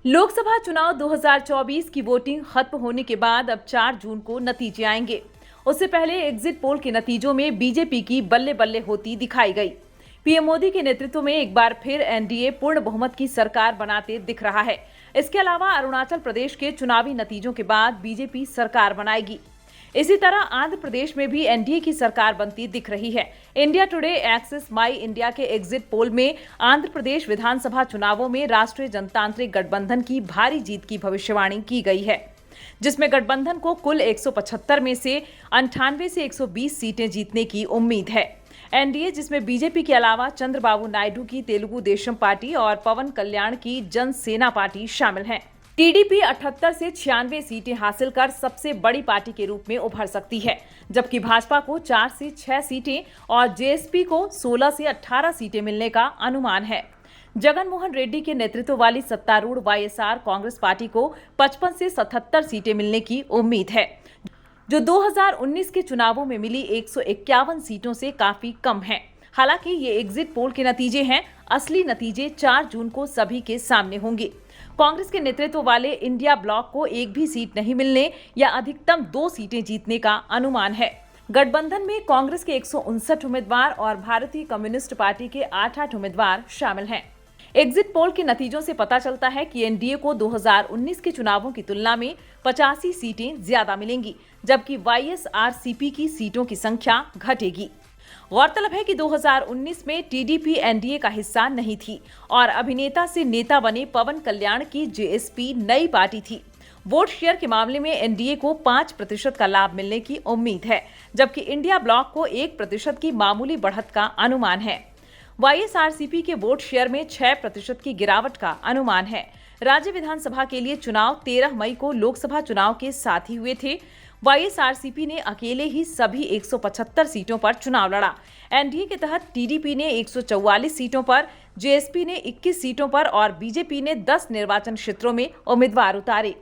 लोकसभा चुनाव 2024 की वोटिंग खत्म होने के बाद अब 4 जून को नतीजे आएंगे। उससे पहले एग्जिट पोल के नतीजों में बीजेपी की बल्ले बल्ले होती दिखाई गई। पीएम मोदी के नेतृत्व में एक बार फिर एनडीए पूर्ण बहुमत की सरकार बनाते दिख रहा है। इसके अलावा अरुणाचल प्रदेश के चुनावी नतीजों के बाद बीजेपी सरकार बनाएगी। इसी तरह आंध्र प्रदेश में भी एनडीए की सरकार बनती दिख रही है। इंडिया टुडे एक्सिस माई इंडिया के एग्जिट पोल में आंध्र प्रदेश विधानसभा चुनावों में राष्ट्रीय जनतांत्रिक गठबंधन की भारी जीत की भविष्यवाणी की गई है, जिसमें गठबंधन को कुल 175 में से 98 से 120 सीटें जीतने की उम्मीद है। एनडीए, जिसमें बीजेपी के अलावा चंद्रबाबू नायडू की तेलुगु देशम पार्टी और पवन कल्याण की जन सेना पार्टी शामिल हैं। टीडीपी 78 से 96 सीटें हासिल कर सबसे बड़ी पार्टी के रूप में उभर सकती है, जबकि भाजपा को 4 से 6 सीटें और जेएसपी को 16 से 18 सीटें मिलने का अनुमान है। जगन मोहन रेड्डी के नेतृत्व वाली सत्तारूढ़ वाईएसआर कांग्रेस पार्टी को 55 से 77 सीटें मिलने की उम्मीद है, जो 2019 के चुनावों में मिली 151 सीटों से काफी कम है। हालांकि ये एग्जिट पोल के नतीजे हैं, असली नतीजे 4 जून को सभी के सामने होंगे। कांग्रेस के नेतृत्व वाले इंडिया ब्लॉक को एक भी सीट नहीं मिलने या अधिकतम 2 सीटें जीतने का अनुमान है। गठबंधन में कांग्रेस के 159 उम्मीदवार और भारतीय कम्युनिस्ट पार्टी के 8-8 उम्मीदवार शामिल हैं। एग्जिट पोल के नतीजों से पता चलता है कि एनडीए को 2019 के चुनावों की तुलना में 85 सीटें ज्यादा मिलेंगी, जबकि वाईएसआरसीपी की सीटों की संख्या घटेगी। गौरतलब है कि 2019 में टीडीपी एनडीए का हिस्सा नहीं थी और अभिनेता से नेता बने पवन कल्याण की जेएसपी नई पार्टी थी। वोट शेयर के मामले में एनडीए को 5% का लाभ मिलने की उम्मीद है, जबकि इंडिया ब्लॉक को 1% की मामूली बढ़त का अनुमान है। वाईएसआरसीपी के वोट शेयर में 6% की गिरावट का अनुमान है। राज्य विधानसभा के लिए चुनाव 13 मई को लोकसभा चुनाव के साथ ही हुए थे। वाईएसआरसीपी ने अकेले ही सभी 175 सीटों पर चुनाव लड़ा। एनडीए के तहत टीडीपी ने 144 सीटों पर, जेएसपी ने 21 सीटों पर और बीजेपी ने 10 निर्वाचन क्षेत्रों में उम्मीदवार उतारे।